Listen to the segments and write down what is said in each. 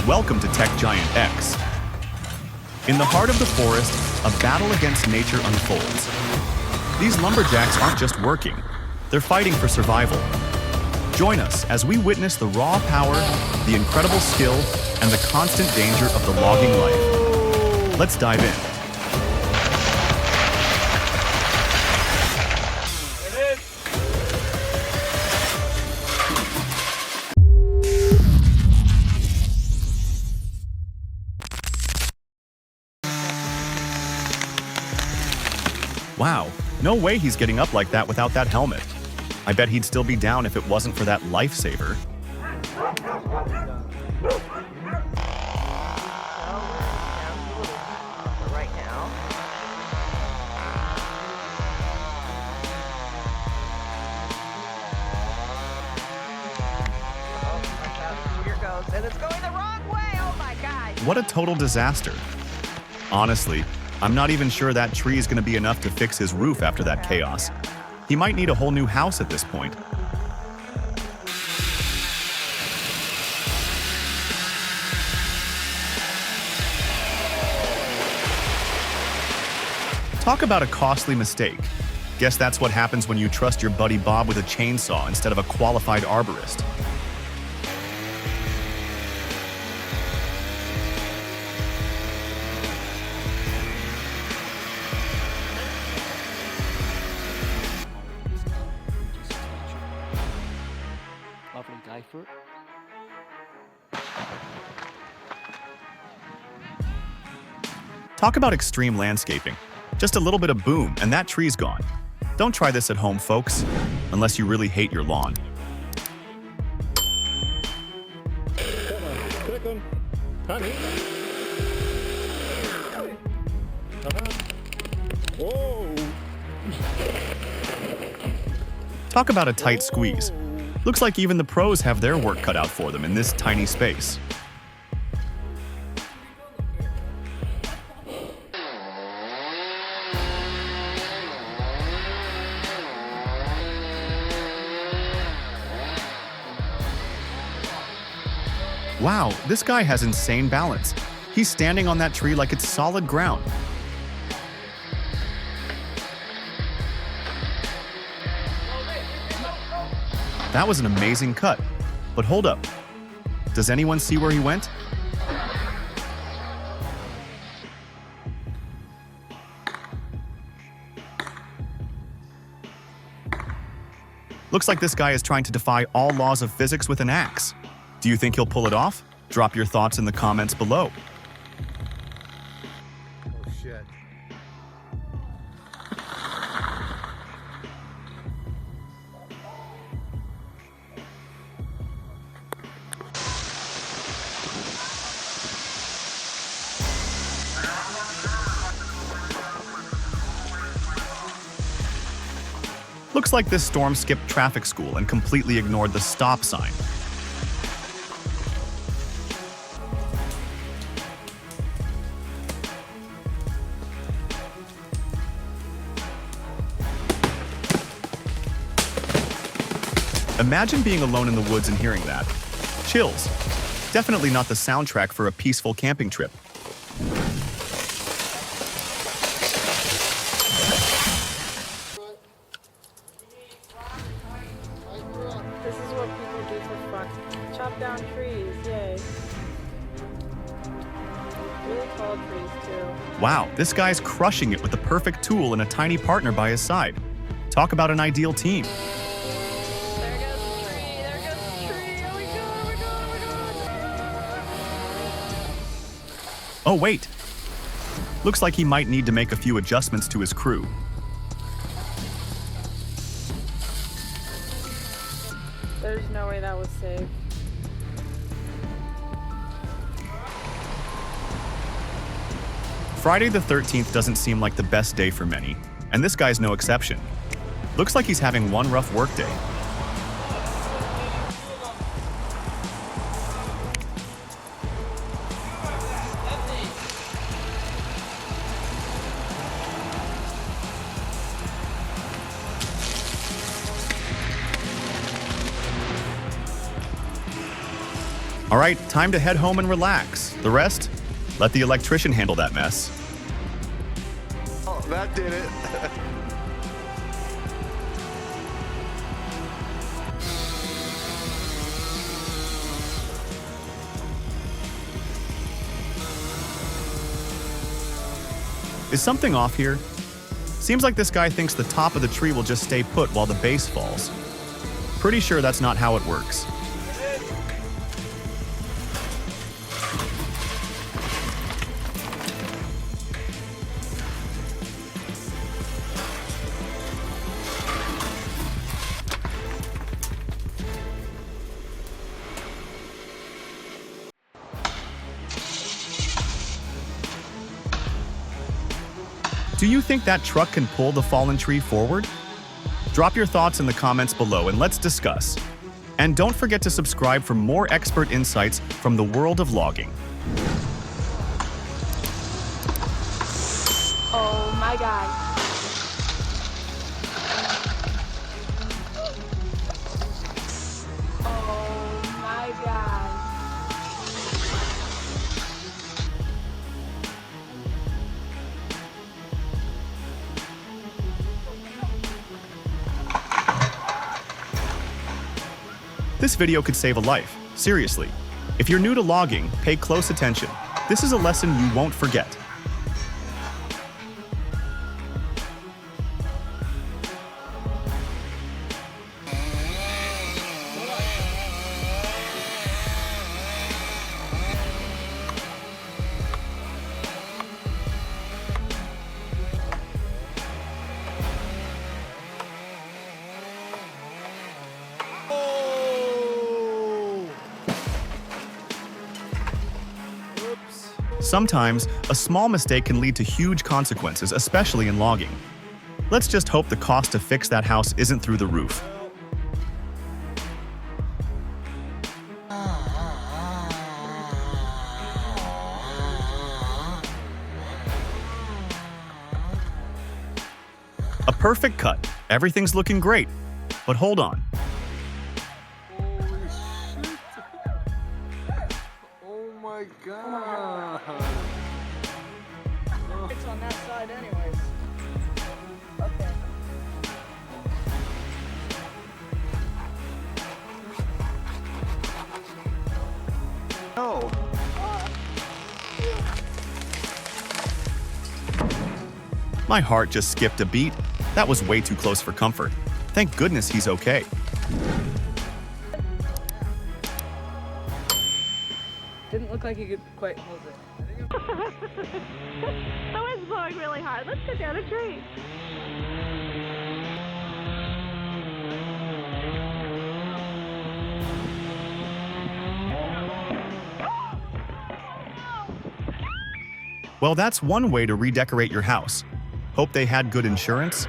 Welcome to TechGiantX. In the heart of the forest, a battle against nature unfolds. These lumberjacks aren't just working, they're fighting for survival. Join us as we witness the raw power, the incredible skill, and the constant danger of the logging life. Let's dive in. Wow, no way he's getting up like that without that helmet. I bet he'd still be down if it wasn't for that lifesaver. And it's going the wrong way! Oh my God! What a total disaster. Honestly, I'm not even sure that tree is going to be enough to fix his roof after that chaos. He might need a whole new house at this point. Talk about a costly mistake. Guess that's what happens when you trust your buddy Bob with a chainsaw instead of a qualified arborist. Lovely day for it. Talk about extreme landscaping. Just a little bit of boom, and that tree's gone. Don't try this at home, folks, unless you really hate your lawn. Honey. Talk about a tight squeeze. Looks like even the pros have their work cut out for them in this tiny space. Wow, this guy has insane balance. He's standing on that tree like it's solid ground. That was an amazing cut. But hold up. Does anyone see where he went? Looks like this guy is trying to defy all laws of physics with an axe. Do you think he'll pull it off? Drop your thoughts in the comments below. Oh shit. Looks like this storm skipped traffic school and completely ignored the stop sign. Imagine being alone in the woods and hearing that. Chills. Definitely not the soundtrack for a peaceful camping trip. This is what people do for fun. Chop down trees, yay. Really tall trees, too. Wow, this guy's crushing it with the perfect tool and a tiny partner by his side. Talk about an ideal team. There goes the tree, there goes the tree. Oh my God, oh my God, oh my God. Oh, wait. Looks like he might need to make a few adjustments to his crew. There's no way that was safe. Friday the 13th doesn't seem like the best day for many, and this guy's no exception. Looks like he's having one rough workday. All right, time to head home and relax. The rest, let the electrician handle that mess. Oh, that did it. Is something off here? Seems like this guy thinks the top of the tree will just stay put while the base falls. Pretty sure that's not how it works. Do you think that truck can pull the fallen tree forward? Drop your thoughts in the comments below and let's discuss. And don't forget to subscribe for more expert insights from the world of logging. Oh my god. Oh my god. This video could save a life, seriously. If you're new to logging, pay close attention. This is a lesson you won't forget. Sometimes, a small mistake can lead to huge consequences, especially in logging. Let's just hope the cost to fix that house isn't through the roof. A perfect cut. Everything's looking great. But hold on. Holy shit. Oh my god. It's on that side anyways. Okay. No. My heart just skipped a beat. That was way too close for comfort. Thank goodness he's okay. Didn't look like you could quite hold it. The wind's blowing really hard. Let's go down a tree. Well, that's one way to redecorate your house. Hope they had good insurance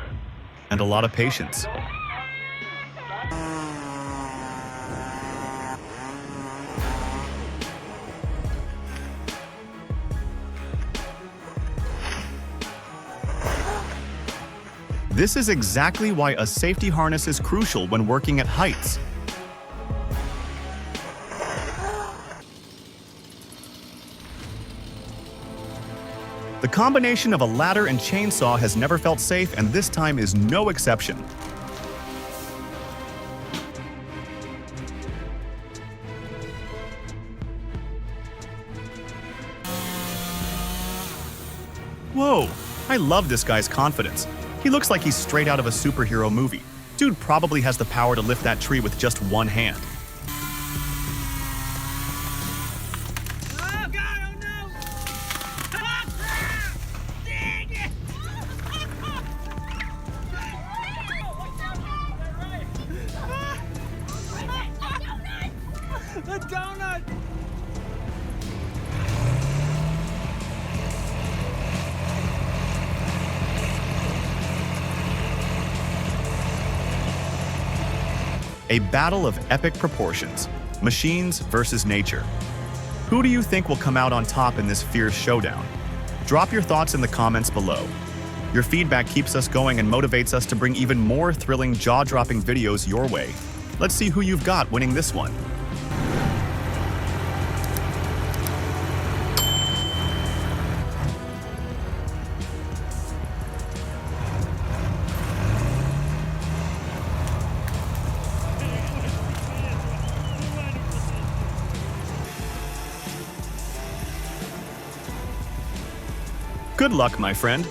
and a lot of patience. This is exactly why a safety harness is crucial when working at heights. The combination of a ladder and chainsaw has never felt safe, and this time is no exception. Whoa, I love this guy's confidence. He looks like he's straight out of a superhero movie. Dude probably has the power to lift that tree with just one hand. Oh god, oh no! Oh crap! Dang it! The donut! A battle of epic proportions. Machines versus nature. Who do you think will come out on top in this fierce showdown? Drop your thoughts in the comments below. Your feedback keeps us going and motivates us to bring even more thrilling, jaw-dropping videos your way. Let's see who you've got winning this one. Good luck, my friend.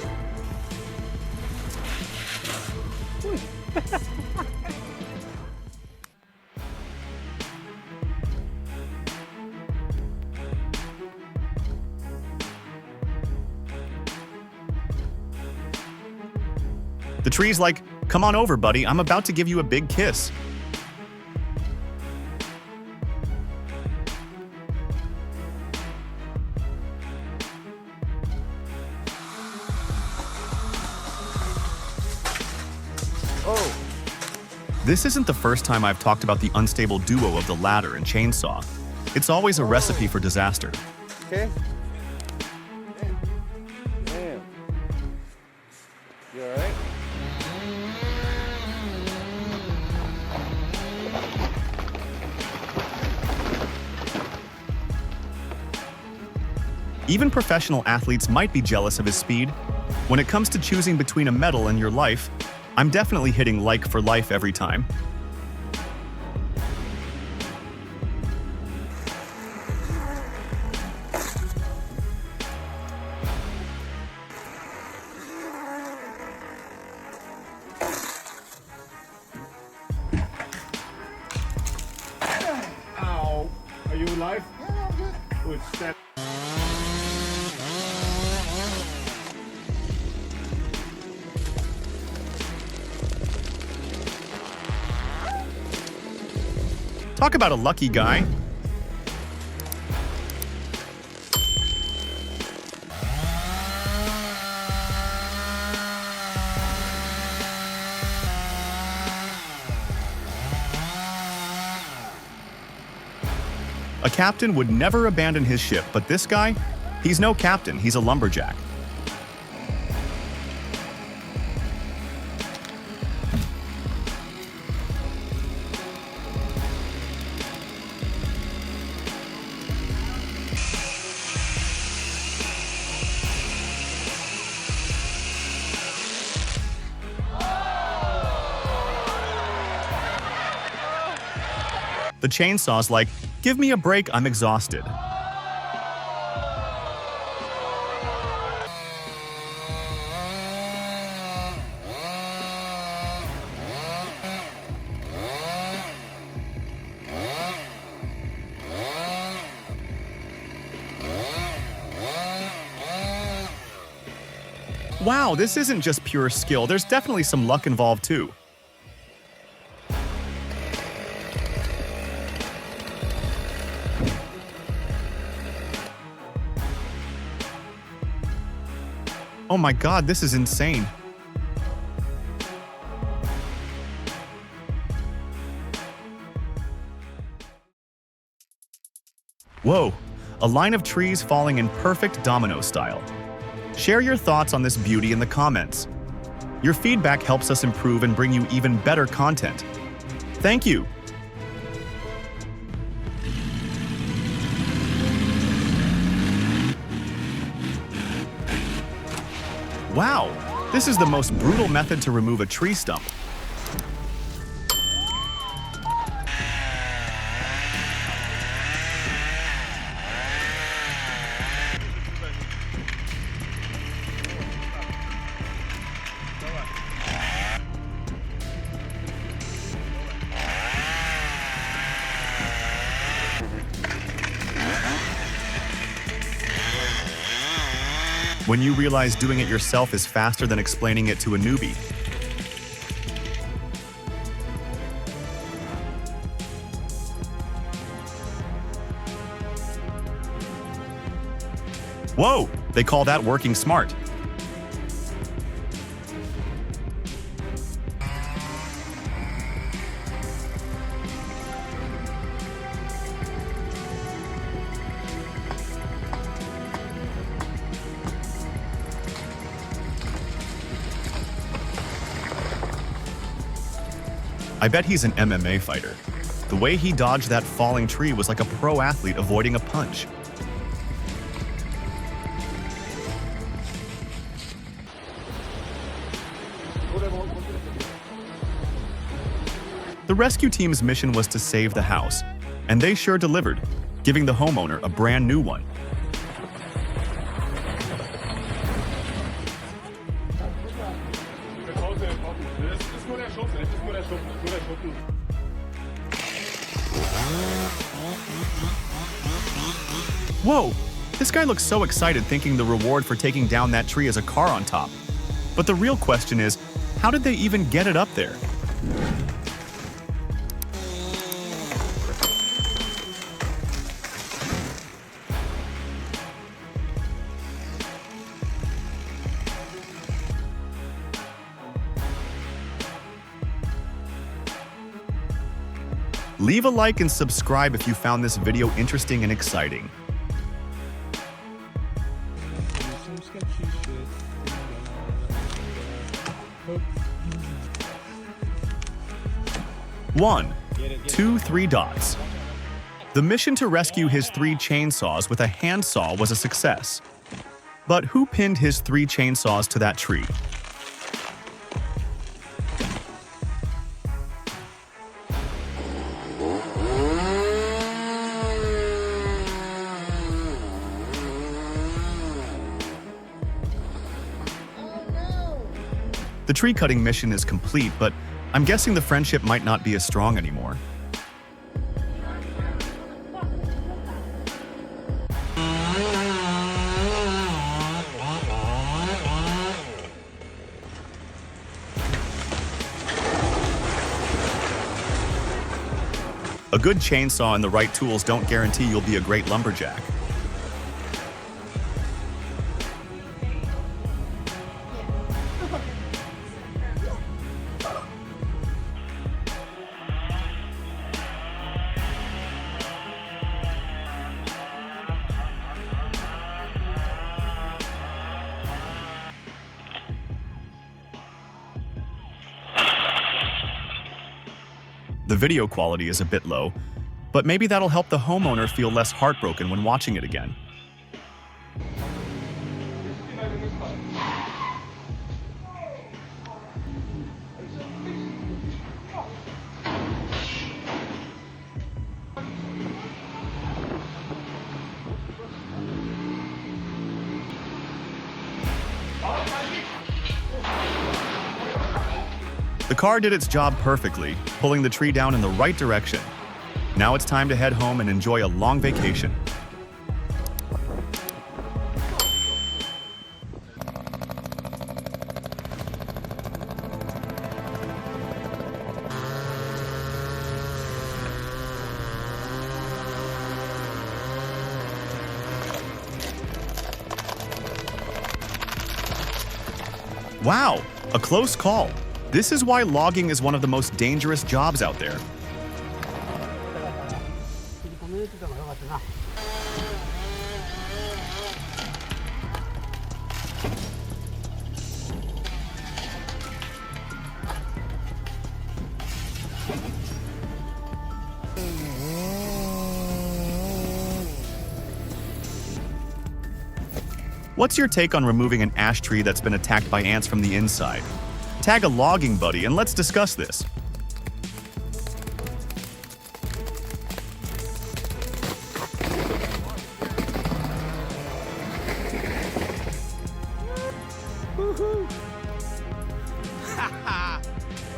The tree's like, come on over, buddy. I'm about to give you a big kiss. Oh, This isn't the first time I've talked about the unstable duo of the ladder and chainsaw. It's always a recipe for disaster. okay. Damn. You alright? Even professional athletes might be jealous of his speed. When it comes to choosing between a medal and your life, I'm definitely hitting like for life every time. Ow. Are you alive? Good step. Talk about a lucky guy. A captain would never abandon his ship, but this guy, he's no captain, he's a lumberjack. The chainsaw's like, give me a break, I'm exhausted. Wow, this isn't just pure skill, there's definitely some luck involved too. Oh my god, this is insane. Whoa, a line of trees falling in perfect domino style. Share your thoughts on this beauty in the comments. Your feedback helps us improve and bring you even better content. Thank you. Wow, this is the most brutal method to remove a tree stump. When you realize doing it yourself is faster than explaining it to a newbie. Whoa, they call that working smart. I bet he's an MMA fighter. The way he dodged that falling tree was like a pro athlete avoiding a punch. The rescue team's mission was to save the house, and they sure delivered, giving the homeowner a brand new one. Whoa! This guy looks so excited thinking the reward for taking down that tree is a car on top. But the real question is, how did they even get it up there? Leave a like and subscribe if you found this video interesting and exciting. One, two, 3 dots. The mission to rescue his 3 chainsaws with a handsaw was a success. But who pinned his 3 chainsaws to that tree? The tree cutting mission is complete, but I'm guessing the friendship might not be as strong anymore. A good chainsaw and the right tools don't guarantee you'll be a great lumberjack. The video quality is a bit low, but maybe that'll help the homeowner feel less heartbroken when watching it again. The car did its job perfectly, pulling the tree down in the right direction. Now it's time to head home and enjoy a long vacation. Wow, a close call. This is why logging is one of the most dangerous jobs out there. What's your take on removing an ash tree that's been attacked by ants from the inside? Tag a logging buddy and let's discuss this.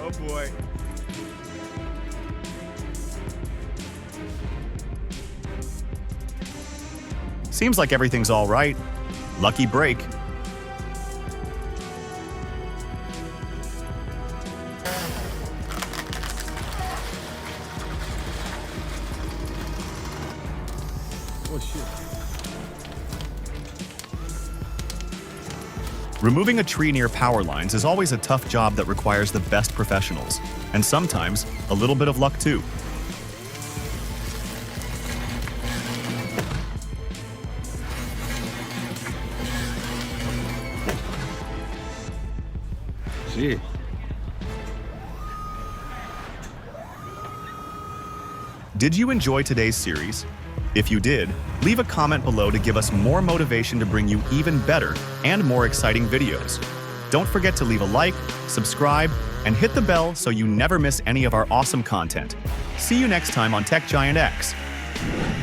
Oh boy. Seems like everything's all right. Lucky break. Oh shit. Removing a tree near power lines is always a tough job that requires the best professionals, and sometimes a little bit of luck too. Gee. Did you enjoy today's series? If you did, leave a comment below to give us more motivation to bring you even better and more exciting videos. Don't forget to leave a like, subscribe, and hit the bell so you never miss any of our awesome content. See you next time on TechGiantX.